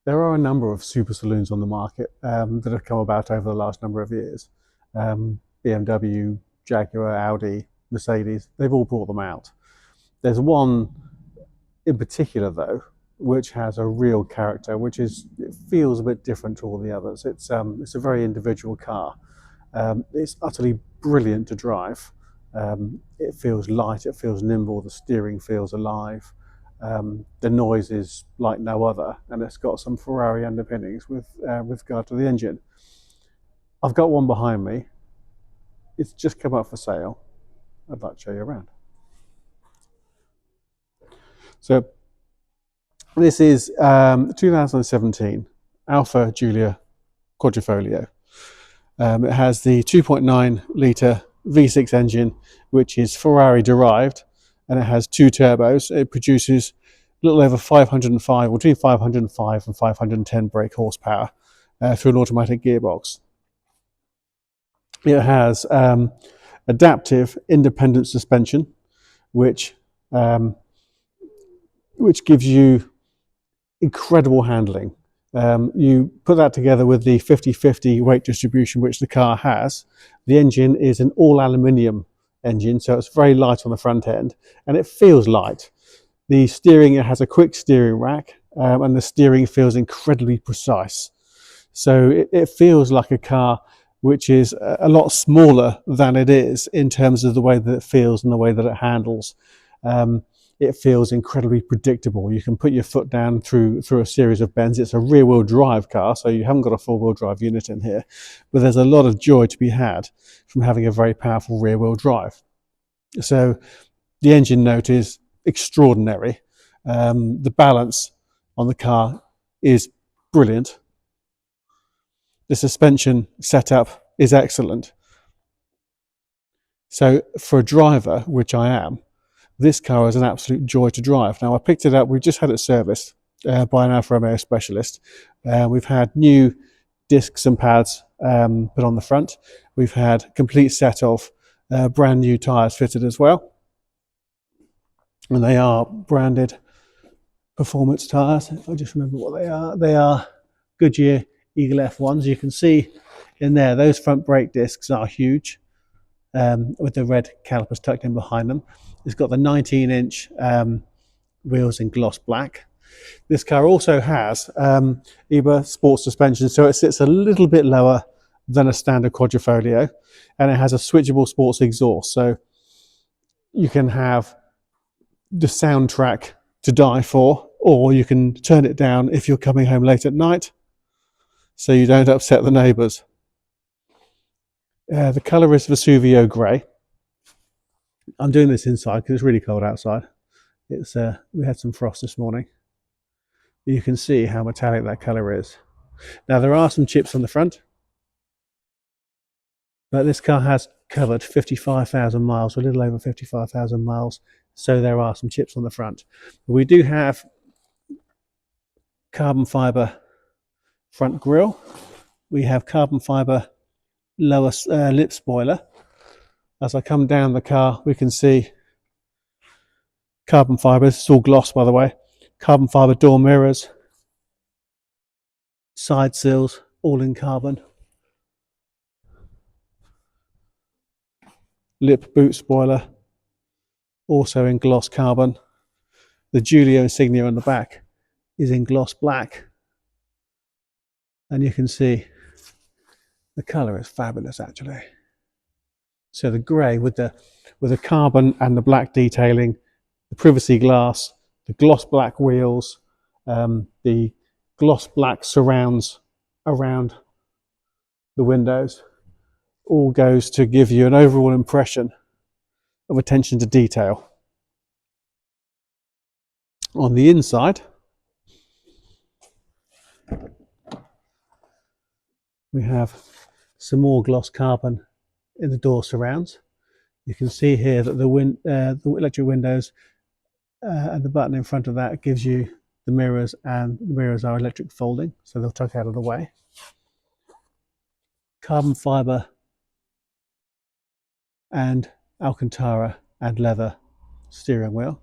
There are a number of super saloons on the market that have come about over the last number of years. BMW, Jaguar, Audi, Mercedes, they've all brought them out. There's one in particular, though, which has a real character, it feels a bit different to all the others. It's a very individual car. It's utterly brilliant to drive. It feels light, it feels nimble, the steering feels alive. The noise is like no other, and it's got some Ferrari underpinnings with regard to the engine. I've got one behind me. It's just come up for sale. I'd like to show you around. So this is 2017 Alfa Giulia Quadrifoglio. It has the 2.9 litre V6 engine, which is Ferrari derived, and it has two turbos. It produces a little over 505, or between 505 and 510 brake horsepower through an automatic gearbox. It has adaptive independent suspension, which gives you incredible handling. You put that together with the 50-50 weight distribution which the car has. The engine is an all aluminium engine, so it's very light on the front end, and it feels light. The steering, it has a quick steering rack, and the steering feels incredibly precise. So it feels like a car which is a lot smaller than it is in terms of the way that it feels and the way that it handles. It feels incredibly predictable. You can put your foot down through a series of bends. It's a rear-wheel drive car, so you haven't got a four-wheel drive unit in here, but there's a lot of joy to be had from having a very powerful rear-wheel drive. So the engine note is extraordinary. The balance on the car is brilliant. The suspension setup is excellent. So for a driver, which I am, this car is an absolute joy to drive. Now, I picked it up, we've just had it serviced by an Alfa Romeo specialist. We've had new discs and pads put on the front. We've had a complete set of brand new tyres fitted as well. And they are branded performance tyres. If I just remember what they are Goodyear Eagle F1s. You can see in there, those front brake discs are huge, with the red calipers tucked in behind them. It's got the 19-inch wheels in gloss black. This car also has EBA sports suspension, so it sits a little bit lower than a standard Quadrifoglio, and it has a switchable sports exhaust, so you can have the soundtrack to die for, or you can turn it down if you're coming home late at night so you don't upset the neighbours. The colour is Vesuvio grey. I'm doing this inside because it's really cold outside. We had some frost this morning. You can see how metallic that colour is. Now, there are some chips on the front, but this car has covered 55,000 miles, a little over 55,000 miles, so there are some chips on the front. We do have carbon fibre front grille. We have carbon fibre lower lip spoiler. As I come down the car, we can see carbon fibre. It's all gloss, by the way. Carbon fibre door mirrors, side sills, all in carbon. Lip boot spoiler, also in gloss carbon. The Giulia insignia on the back is in gloss black, and you can see the colour is fabulous actually. So the grey with the carbon and the black detailing, the privacy glass, the gloss black wheels, the gloss black surrounds around the windows, all goes to give you an overall impression of attention to detail. On the inside, we have some more gloss carbon in the door surrounds. You can see here that the electric windows and the button in front of that gives you the mirrors, and the mirrors are electric folding, so they'll tuck out of the way. Carbon fibre and Alcantara and leather steering wheel.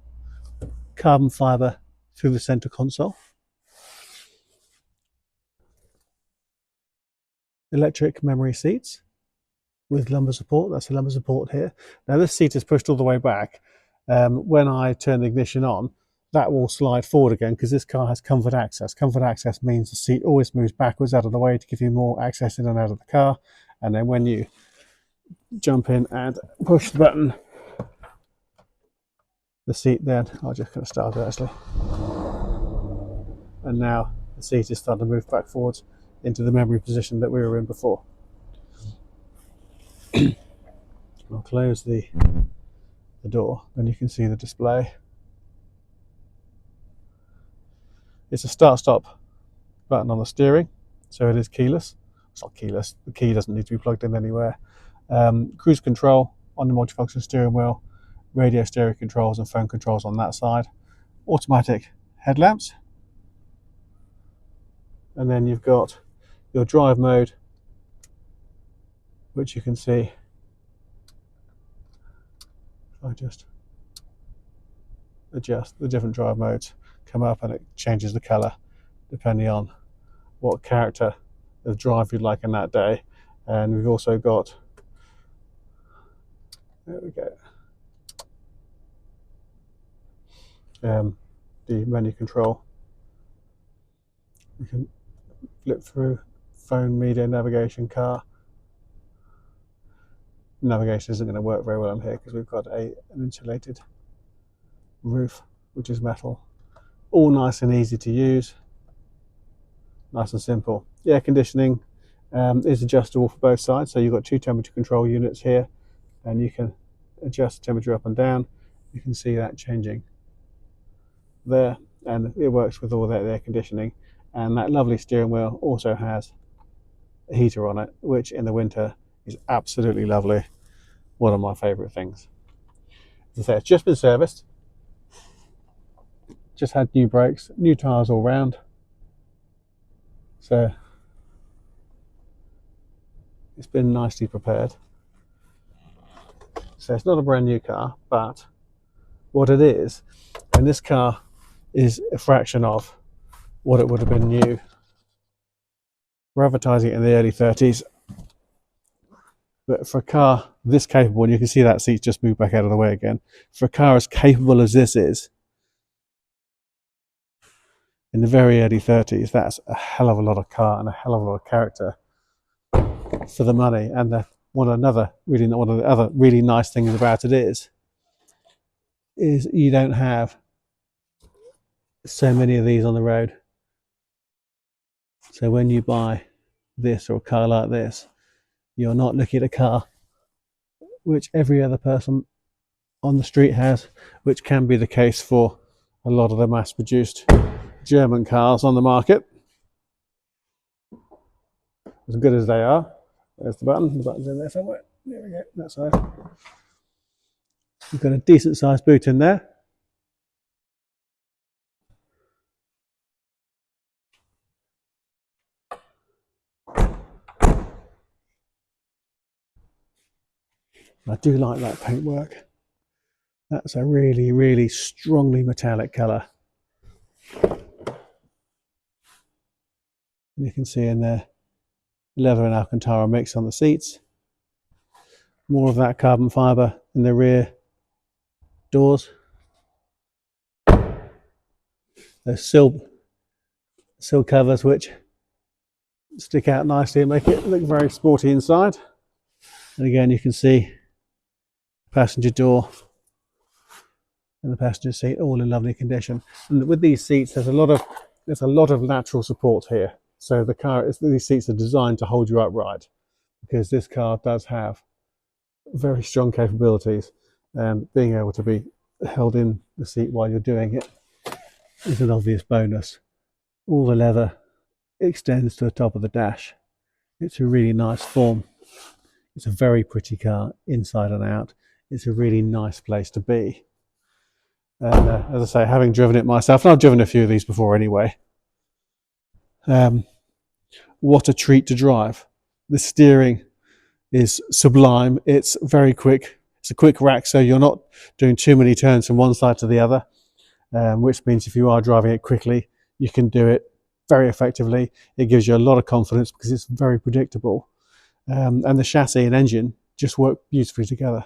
Carbon fibre through the centre console. electric memory seats with lumbar support. That's the lumbar support here. Now this seat is pushed all the way back. When I turn the ignition on, that will slide forward again because this car has comfort access. Comfort access means the seat always moves backwards out of the way to give you more access in and out of the car. And then when you jump in and push the button, the seat then, I'll just kind of start it actually. And now the seat is starting to move back forwards into the memory position that we were in before. I'll close the door, then you can see the display. It's a start-stop button on the steering, so it is keyless. It's not keyless, the key doesn't need to be plugged in anywhere. Cruise control on the multifunction steering wheel, radio stereo controls and phone controls on that side, automatic headlamps, and then you've got your drive mode, which you can see. If I just adjust the different drive modes, come up and it changes the colour depending on what character of drive you'd like in that day. And we've also got, there we go, the menu control. You can flip through phone, media, navigation, car. Navigation isn't going to work very well on here because we've got an insulated roof, which is metal. All nice and easy to use, nice and simple. The air conditioning is adjustable for both sides, so you've got two temperature control units here, and you can adjust the temperature up and down. You can see that changing there, and it works with all that air conditioning. And that lovely steering wheel also has a heater on it, which in the winter is absolutely lovely. One of my favourite things. As I say, it's just been serviced. Just had new brakes, new tyres all round. So it's been nicely prepared. So it's not a brand new car, but what it is, and this car is a fraction of what it would have been new. We're advertising it in the early 30s. But for a car this capable, and you can see that seat just moved back out of the way again, for a car as capable as this is, in the very early 30s, that's a hell of a lot of car and a hell of a lot of character for the money. And one of the other really nice things about it is you don't have so many of these on the road. So when you buy this or a car like this, you're not looking at a car which every other person on the street has, which can be the case for a lot of the mass-produced German cars on the market. As good as they are, there's the button. The button's in there somewhere. There we go, that side. We've got a decent sized boot in there. I do like that paintwork. That's a really, really strongly metallic colour. And you can see in there leather and Alcantara mix on the seats. More of that carbon fibre in the rear doors. Those sill covers which stick out nicely and make it look very sporty inside. And again, you can see passenger door and the passenger seat all in lovely condition. And with these seats, there's a lot of lateral support here. So these seats are designed to hold you upright, because this car does have very strong capabilities, and being able to be held in the seat while you're doing it is an obvious bonus. All the leather extends to the top of the dash. It's a really nice form. It's a very pretty car inside and out. It's a really nice place to be. And as I say, having driven it myself, and I've driven a few of these before anyway, what a treat to drive. The steering is sublime. It's very quick. It's a quick rack, so you're not doing too many turns from one side to the other, which means if you are driving it quickly, you can do it very effectively. It gives you a lot of confidence because it's very predictable. And the chassis and engine just work beautifully together.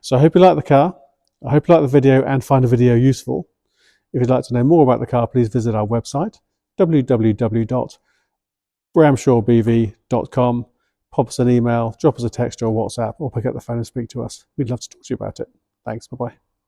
So I hope you like the car. I hope you like the video and find the video useful. If you'd like to know more about the car, please visit our website, www.bramshawebv.com. Pop us an email, drop us a text or a WhatsApp, or pick up the phone and speak to us. We'd love to talk to you about it. Thanks. Bye-bye.